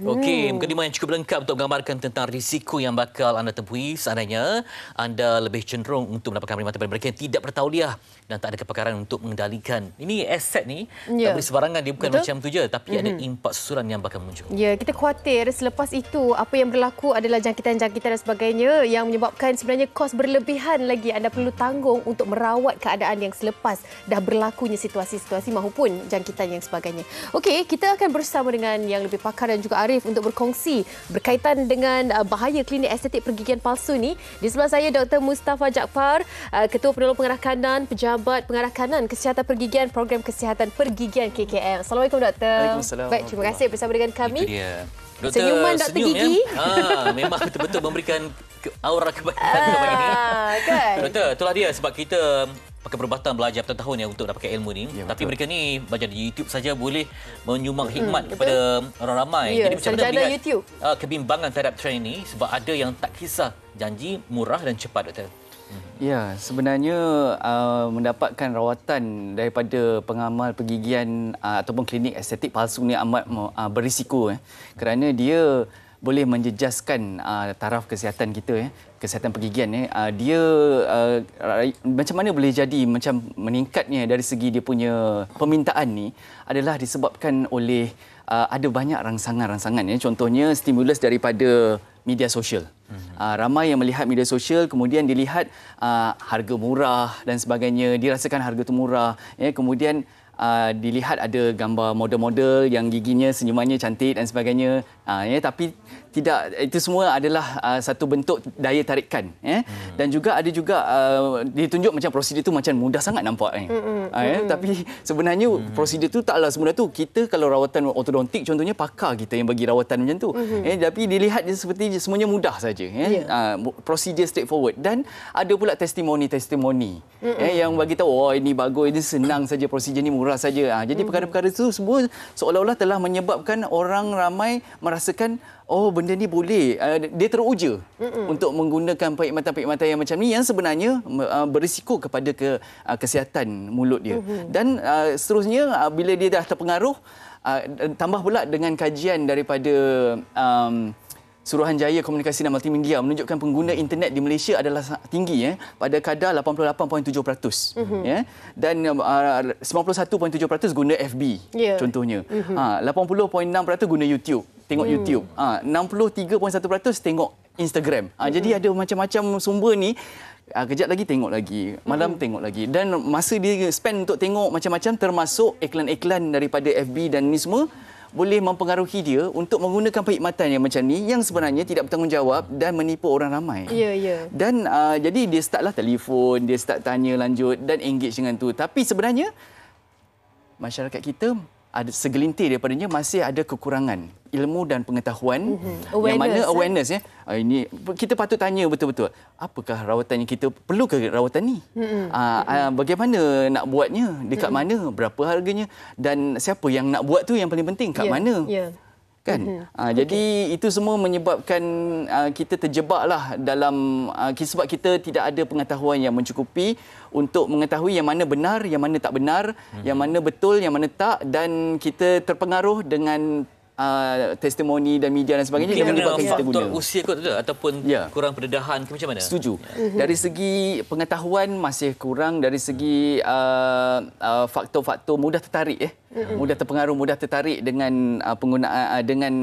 Okey, mukadimah yang cukup lengkap untuk menggambarkan tentang risiko yang bakal anda temui seandainya anda lebih cenderung untuk mendapatkan perkhidmatan daripada mereka yang tidak bertauliah dan tak ada kepakaran untuk mengendalikan. Ini aset ni tak boleh sebarangan, dia bukan macam tu je, tapi ada impak susulan yang bakal muncul. Ya, kita khawatir selepas itu apa yang berlaku adalah jangkitan-jangkitan dan sebagainya yang menyebabkan sebenarnya kos berlebihan lagi anda perlu tanggung untuk merawat keadaan yang selepas dah berlakunya situasi-situasi maupun jangkitan yang sebagainya. Okey, kita akan bersama dengan yang lebih pakar dan juga Arif untuk berkongsi berkaitan dengan bahaya klinik estetik pergigian palsu ni. Di sebelah saya Dr. Mustafa Jaafar, Ketua Penolong Pengarah Kanan, Pejabat Pengarah Kanan Kesihatan Pergigian Program Kesihatan Pergigian KKM. Assalamualaikum Doktor. Waalaikumsalam. Baik, terima kasih bersama dengan kami. Itu dia. Doktor, Senyuman Doktor Gigi. Ya? Memang betul-betul memberikan aura kebaikan. Kan? Doktor, itulah dia sebab kita pakai perubatan belajar bertahun ya untuk dapatkan ilmu ni. Ya, tapi mereka ni belajar di YouTube saja boleh menyumbang hikmat betul. kepada orang ramai. Ya, Jadi macam mana sarjana melihat YouTube. kebimbangan terhadap trend ini sebab ada yang tak kisah janji murah dan cepat, Doktor. Ya, sebenarnya mendapatkan rawatan daripada pengamal pergigian ataupun klinik estetik palsu ni amat berisiko kerana dia boleh menjejaskan taraf kesihatan kita kesihatan pergigian dia macam mana boleh jadi macam meningkatnya dari segi dia punya permintaan ni adalah disebabkan oleh ada banyak rangsangan-rangsangan contohnya stimulus daripada media sosial. Ramai yang melihat media sosial kemudian dilihat harga murah dan sebagainya, dirasakan harga itu murah kemudian dilihat ada gambar model-model yang giginya senyumannya cantik dan sebagainya tapi tidak, itu semua adalah satu bentuk daya tarikan dan juga ada juga ditunjuk macam prosedur itu macam mudah sangat nampak tapi sebenarnya prosedur itu taklah semudah tu. Kita kalau rawatan ortodontik contohnya pakar kita yang bagi rawatan macam tu tapi dilihat dia seperti semuanya mudah saja prosedur straightforward dan ada pula testimoni yang bagi tahu ini bagus, ini senang saja, prosedur ni murah saja. Jadi perkara-perkara itu semua seolah-olah telah menyebabkan orang ramai merasakan benda ni boleh, dia teruja untuk menggunakan perkhidmatan-perkhidmatan yang macam ni yang sebenarnya berisiko kepada kesihatan mulut dia. Dan seterusnya bila dia dah terpengaruh, tambah pula dengan kajian daripada Suruhanjaya Komunikasi dan Multimedia menunjukkan pengguna internet di Malaysia adalah tinggi pada kadar 88.7%. Dan 91.7% guna FB contohnya. 80.6% guna YouTube, tengok YouTube. 63.1% tengok Instagram. Jadi ada macam-macam sumber ni. Kejap lagi tengok lagi, malam tengok lagi. Dan masa dia spend untuk tengok macam-macam termasuk iklan-iklan daripada FB dan ni semua boleh mempengaruhi dia untuk menggunakan perkhidmatan yang macam ni yang sebenarnya tidak bertanggungjawab dan menipu orang ramai. Dan jadi dia startlah telefon, dia start tanya lanjut dan engage dengan tu. Tapi sebenarnya masyarakat kita ada segelintir daripadanya masih ada kekurangan ilmu dan pengetahuan yang mana awareness ini kita patut tanya betul-betul apakah rawatan yang kita perlu ke rawatan ni, bagaimana nak buatnya, dekat mana, berapa harganya dan siapa yang nak buat tu yang paling penting kat mana kan. Jadi itu semua menyebabkan kita terjebaklah dalam sebab kita tidak ada pengetahuan yang mencukupi untuk mengetahui yang mana benar, yang mana tak benar, yang mana betul, yang mana tak, dan kita terpengaruh dengan testimoni dan media dan sebagainya yang menyebabkan kita guna. Faktor usia kot tu ataupun kurang pendedahan ke macam mana? Setuju. Dari segi pengetahuan masih kurang, dari segi faktor-faktor mudah tertarik mudah terpengaruh, mudah tertarik dengan penggunaan dengan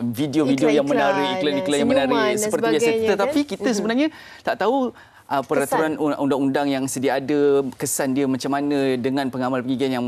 video-video yang menarik, iklan-iklan yang menarik seperti biasa. Tetapi kita sebenarnya tak tahu peraturan undang-undang yang sedia ada, kesan dia macam mana dengan pengamal pergigian yang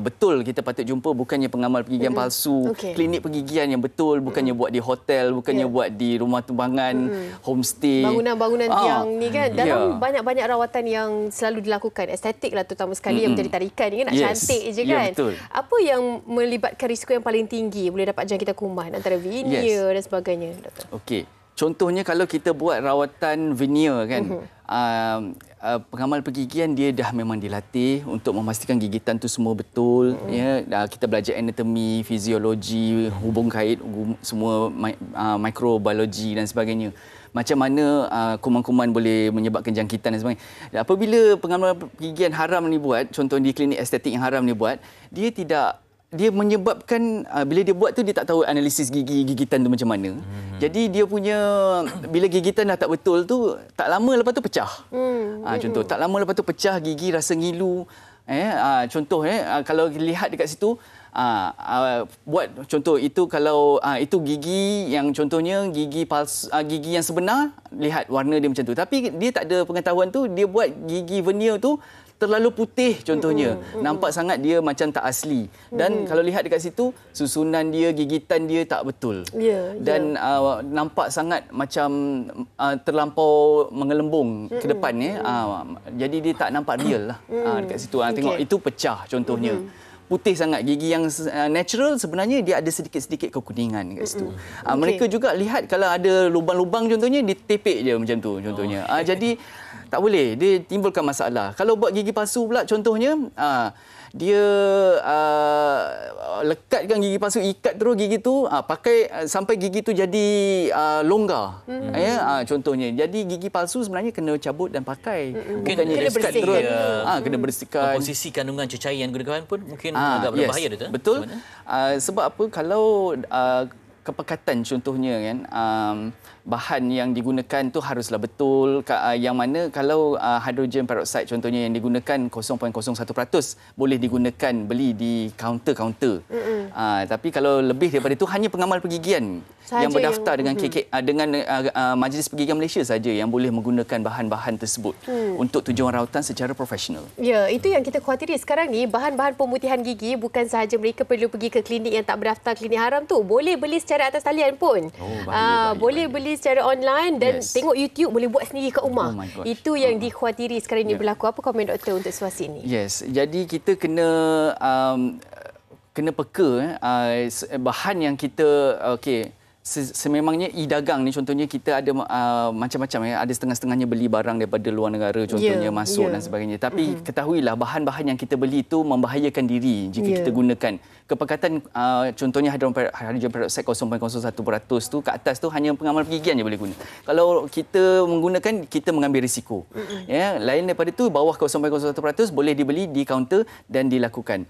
betul kita patut jumpa, bukannya pengamal pergigian palsu, klinik pergigian yang betul, bukannya buat di hotel, bukannya buat di rumah tumbangan, homestay. Bangunan-bangunan tiang ni kan, dalam banyak-banyak rawatan yang selalu dilakukan, estetik lah terutama sekali yang menjadi tarikan ni kan, nak cantik je kan. Betul. Apa yang melibatkan risiko yang paling tinggi boleh dapat jangkitan kuman antara veneer dan sebagainya, Doktor? Okey. Contohnya kalau kita buat rawatan veneer kan, pengamal pergigian dia dah memang dilatih untuk memastikan gigitan tu semua betul. Kita belajar anatomi, fiziologi, hubung kait, semua mikrobiologi dan sebagainya. Macam mana kuman-kuman boleh menyebabkan jangkitan dan sebagainya. Apabila pengamal pergigian haram ni buat, contoh di klinik estetik yang haram ni buat, dia tidak dia menyebabkan bila dia buat tu dia tak tahu analisis gigitan tu macam mana. Jadi dia punya bila gigitan dah tak betul tu tak lama lepas tu pecah. Contoh tak lama lepas tu pecah gigi, rasa ngilu. Contoh kalau lihat dekat situ buat contoh itu kalau itu gigi yang contohnya gigi palsu, gigi yang sebenar, lihat warna dia macam tu. Tapi dia tak ada pengetahuan tu, dia buat gigi veneer tu terlalu putih contohnya. Nampak sangat dia macam tak asli. Dan kalau lihat dekat situ, susunan dia, gigitan dia tak betul. Dan nampak sangat macam terlampau mengelembung ke depan. Jadi dia tak nampak real lah dekat situ. Tengok itu pecah contohnya. Putih sangat. Gigi yang natural sebenarnya dia ada sedikit-sedikit kekuningan kat situ. Mereka juga lihat kalau ada lubang-lubang contohnya, ditepek je macam tu contohnya. Jadi tak boleh, dia timbulkan masalah. Kalau buat gigi palsu pula contohnya, dia lekatkan gigi palsu, ikat terus gigi tu, pakai sampai gigi tu jadi longgar. Contohnya. Jadi gigi palsu sebenarnya kena cabut dan pakai. Bukannya kena ikat terus. Kena bersihkan. Komposisi kandungan cecair yang digunakan pun mungkin agak berbahaya. Betul. Sebab apa? Kalau kepekatan contohnya kan, bahan yang digunakan tu haruslah betul, yang mana kalau hydrogen peroxide contohnya yang digunakan 0.01% boleh digunakan beli di kaunter-kaunter. Tapi kalau lebih daripada itu hanya pengamal pergigian sahaja yang berdaftar dengan dengan Majlis Pergigian Malaysia saja yang boleh menggunakan bahan-bahan tersebut untuk tujuan rawatan secara profesional. Ya, itu yang kita khawatiri sekarang ni, bahan-bahan pemutihan gigi bukan sahaja mereka perlu pergi ke klinik yang tak berdaftar, klinik haram tu. Boleh beli secara atas talian pun. Boleh beli secara online dan tengok YouTube, boleh buat sendiri kat rumah. Itu yang dikhawatiri sekarang ni berlaku. Apa komen doktor untuk situasi ini? Jadi kita kena peka bahan yang kita sememangnya e-dagang ni contohnya kita ada macam-macam ada setengah-setengahnya beli barang daripada luar negara contohnya masuk dan sebagainya. Tapi ketahuilah bahan-bahan yang kita beli itu membahayakan diri jika kita gunakan. Kepekatan contohnya hydrogen peroxide 0.01% tu ke atas tu hanya pengamal pergigian je boleh guna. Kalau kita menggunakan, kita mengambil risiko. Lain daripada itu bawah 0.01% boleh dibeli di kaunter dan dilakukan.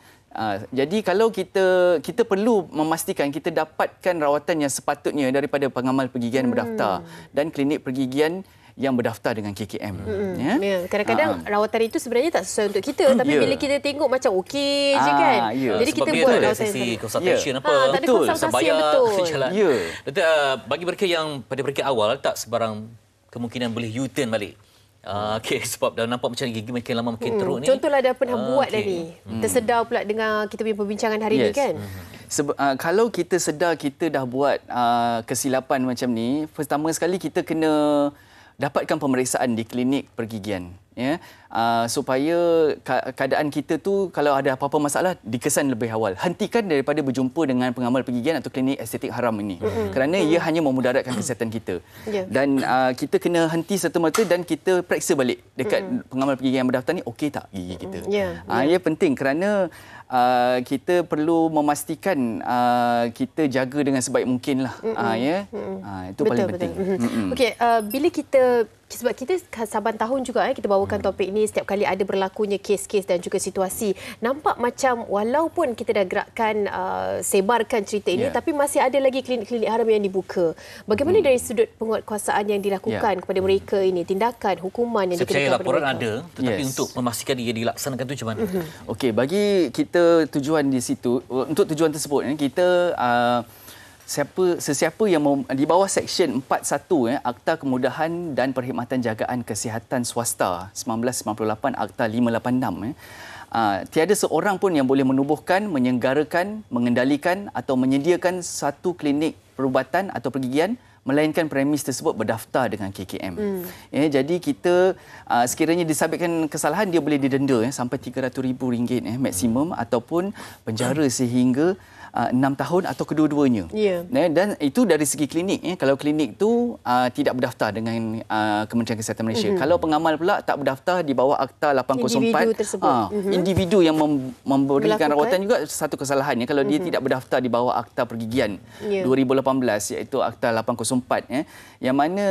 Jadi kalau kita perlu memastikan kita dapatkan rawatan yang sepatutnya daripada pengamal pergigian berdaftar dan klinik pergigian yang berdaftar dengan KKM. Kadang-kadang rawatan itu sebenarnya tak sesuai untuk kita, tapi bila kita tengok macam okey je kan. Jadi sebab kita buat sesi consultation apa. Tak ada konsultasi yang betul. Doktor, bagi mereka yang pada peringkat awal tak sebarang kemungkinan boleh U-turn balik. Sebab dah nampak macam gigi makin lama makin teruk ni. Contohlah dah pernah buat dah ni. Tersedar pula dengan kita punya perbincangan hari ni kan. Kalau kita sedar kita dah buat kesilapan macam ni, pertama sekali kita kena dapatkan pemeriksaan di klinik pergigian. Supaya keadaan kita tu kalau ada apa-apa masalah dikesan lebih awal. Hentikan daripada berjumpa dengan pengamal pergigian atau klinik estetik haram ini. Kerana ia hanya memudaratkan kesihatan kita. Dan kita kena henti serta-merta dan kita periksa balik dekat pengamal pergigian yang berdaftar ni okey tak gigi kita. Ia penting kerana kita perlu memastikan kita jaga dengan sebaik mungkin lah. Itu betul, paling penting. Bila kita, sebab kita saban tahun juga kita bawakan topik ini, setiap kali ada berlakunya kes-kes dan juga situasi, nampak macam walaupun kita dah gerakkan sebarkan cerita ini, tapi masih ada lagi klinik-klinik haram yang dibuka. Bagaimana dari sudut penguatkuasaan yang dilakukan kepada mereka ini, tindakan, hukuman yang dikenakan kepada mereka? Laporan ada, tetapi untuk memastikan dia dilaksanakan itu macam mana? Bagi kita tujuan di situ, untuk tujuan tersebut kita sesiapa yang di bawah Seksyen 41 Akta Kemudahan dan Perkhidmatan Jagaan Kesihatan Swasta 1998 Akta 586 tiada seorang pun yang boleh menubuhkan, menyenggarakan, mengendalikan atau menyediakan satu klinik perubatan atau pergigian melainkan premis tersebut berdaftar dengan KKM. Jadi kita sekiranya disabitkan kesalahan, dia boleh didenda sampai RM300,000 maksimum ataupun penjara sehingga 6 tahun atau kedua-duanya. Ya. Dan itu dari segi klinik. Kalau klinik tu tidak berdaftar dengan Kementerian Kesihatan Malaysia. Kalau pengamal pula tak berdaftar di bawah Akta 804. Individu tersebut. Individu yang memberikan Melakukan. rawatan juga satu kesalahan. Kalau dia tidak berdaftar di bawah Akta Pergigian 2018 iaitu Akta 804. Yang mana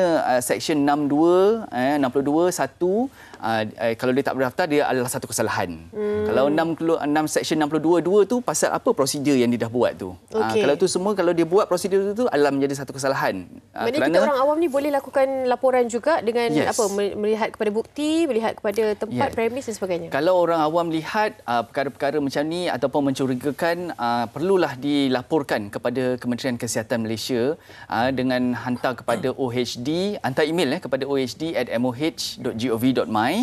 Seksyen 62, 62, 1 kalau dia tak berdaftar dia adalah satu kesalahan. Kalau 6 Seksyen 62 tu pasal apa prosedur yang dia dah buat tu. Okey. Kalau tu semua kalau dia buat prosedur tu adalah menjadi satu kesalahan. Maknanya kita orang awam ni boleh lakukan laporan juga dengan melihat kepada bukti, melihat kepada tempat, premis dan sebagainya. Kalau orang awam lihat perkara-perkara macam ni ataupun mencurigakan, perlulah dilaporkan kepada Kementerian Kesihatan Malaysia dengan hantar kepada OHD, hantar email kepada ohd@moh.gov.my.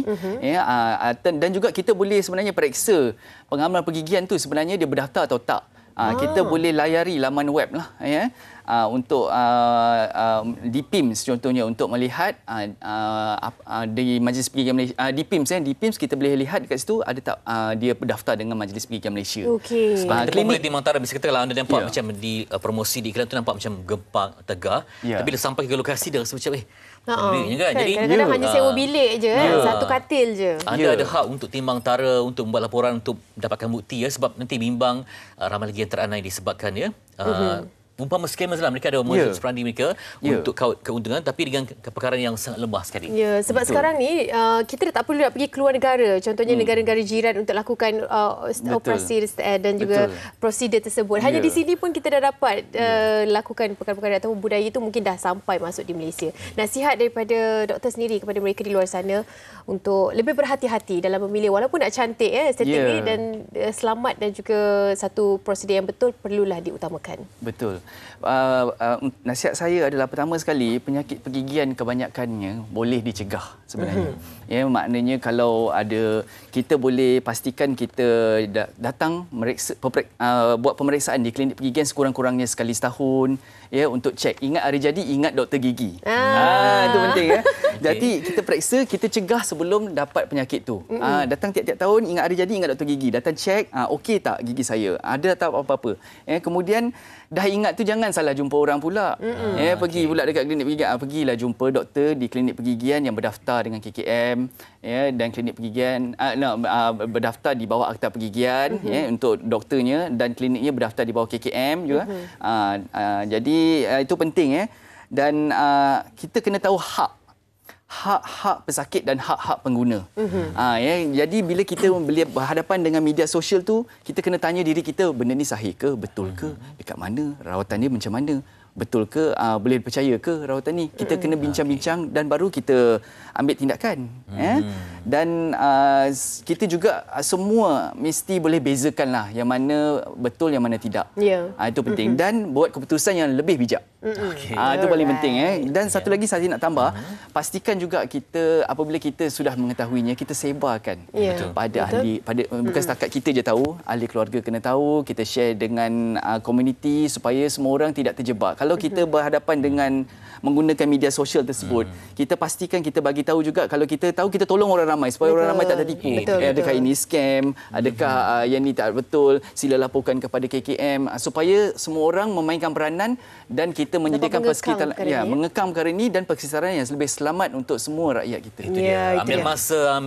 Dan juga kita boleh sebenarnya periksa pengamal pergigian tu sebenarnya dia berdaftar atau tak. Kita boleh layari laman web lah untuk DPIMS contohnya untuk melihat di Majlis Pergigian Malaysia. DPIMS kita boleh lihat dekat situ ada tak dia berdaftar dengan Majlis Pergigian Malaysia. Okey. Sebab klinik di Mantara bisa kata kalau anda nampak macam di promosi di iklan tu nampak macam gempak tegar, tapi bila sampai ke lokasi dia rasa macam peliknya kan. Jadi kadang-kadang hanya sewa bilik je, satu katil je. Anda ada hak untuk timbang tara, untuk membuat laporan, untuk mendapatkan bukti sebab nanti bimbang ramai lagi yang teranai disebabkan umpama scammers lah, mereka ada modus operandi mereka untuk keuntungan tapi dengan perkara yang sangat lemah sekali. Ya, sebab sekarang ni kita tak perlu nak pergi keluar negara, contohnya negara-negara jiran untuk lakukan operasi dan juga prosedur tersebut. Hanya di sini pun kita dah dapat lakukan perkara-perkara ataupun budaya itu mungkin dah sampai masuk di Malaysia. Nasihat daripada doktor sendiri kepada mereka di luar sana untuk lebih berhati-hati dalam memilih, walaupun nak cantik estetik ni, dan selamat dan juga satu prosedur yang betul perlulah diutamakan. Betul. Nasihat saya adalah pertama sekali penyakit pergigian kebanyakannya boleh dicegah sebenarnya. Maknanya kalau ada, kita boleh pastikan kita datang buat pemeriksaan di klinik pergigian sekurang-kurangnya sekali setahun untuk cek. Ingat hari jadi, ingat doktor gigi. Itu penting Jadi kita periksa, kita cegah sebelum dapat penyakit tu. Datang tiap-tiap tahun, ingat hari jadi, ingat doktor gigi. Datang cek, okey tak gigi saya? Ada tak apa-apa? Kemudian dah ingat tu jangan salah jumpa orang pula. Pergi pula dekat klinik pergigian, pergilah jumpa doktor di klinik pergigian yang berdaftar dengan KKM dan klinik pergigian berdaftar di bawah Akta Pergigian untuk doktornya, dan kliniknya berdaftar di bawah KKM juga. Jadi itu penting dan kita kena tahu hak pesakit dan hak-hak pengguna. Jadi bila kita berhadapan dengan media sosial tu, kita kena tanya diri kita, benda ni sahih ke, betul ke, dekat mana, rawatan dia macam mana, betul ke, boleh percaya ke rawatan ni. Kita kena bincang-bincang dan baru kita ambil tindakan. Dan kita juga semua mesti boleh bezakan lah yang mana betul, yang mana tidak. Itu penting. Dan buat keputusan yang lebih bijak. Itu paling penting. Dan satu lagi saya nak tambah, pastikan juga kita apabila kita sudah mengetahuinya, kita sebarkan pada ahli, bukan setakat kita je tahu, ahli keluarga kena tahu, kita share dengan komuniti supaya semua orang tidak terjebak. Kalau kita berhadapan dengan menggunakan media sosial tersebut, kita pastikan kita bagi tahu juga, kalau kita tahu, kita tolong orang ramai supaya orang ramai tak tertipu. Adakah ini scam, adakah yang ini tak betul, sila laporkan kepada KKM supaya semua orang memainkan peranan dan kita menyediakan mengekam perkara ini dan persisaran yang lebih selamat untuk semua rakyat kita. Itu dia. Ambil masa,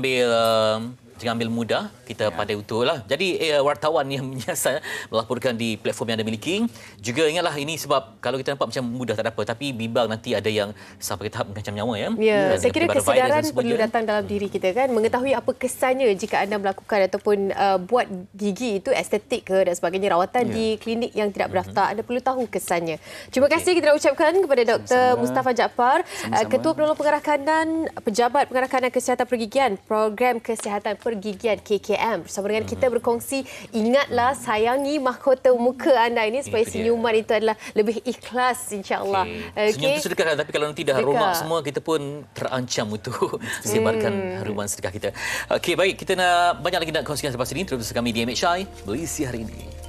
jangan ambil mudah, kita pandai utuh lah. Jadi wartawan yang menyiasat melaporkan di platform yang anda miliki. Juga ingatlah ini sebab kalau kita nampak macam mudah tak ada apa, tapi bimbang nanti ada yang sampai ke tahap mengancam nyawa. Saya kira kesedaran perlu datang dalam diri kita kan, mengetahui apa kesannya jika anda melakukan ataupun buat gigi itu estetik ke dan sebagainya, rawatan di klinik yang tidak berdaftar, anda perlu tahu kesannya. Terima kasih kita nak ucapkan kepada Dr. Mustafa Jaafar, Ketua Penolong Pengarah Kanan, Pejabat Pengarah Kanan Kesihatan Pergigian, Program Kesihatan Pergigian KKM, bersama dengan kita berkongsi. Ingatlah, sayangi mahkota muka anda ini supaya senyuman itu adalah lebih ikhlas, insya-Allah. Senyum itu sedekah, tapi kalau nanti dah romak semua, kita pun terancam untuk sebarkan haruman sedekah kita. Okey, baik, kita nak banyak lagi nak kongsikan selepas ini. Terus bersama kami di MHI Malaysia hari ini.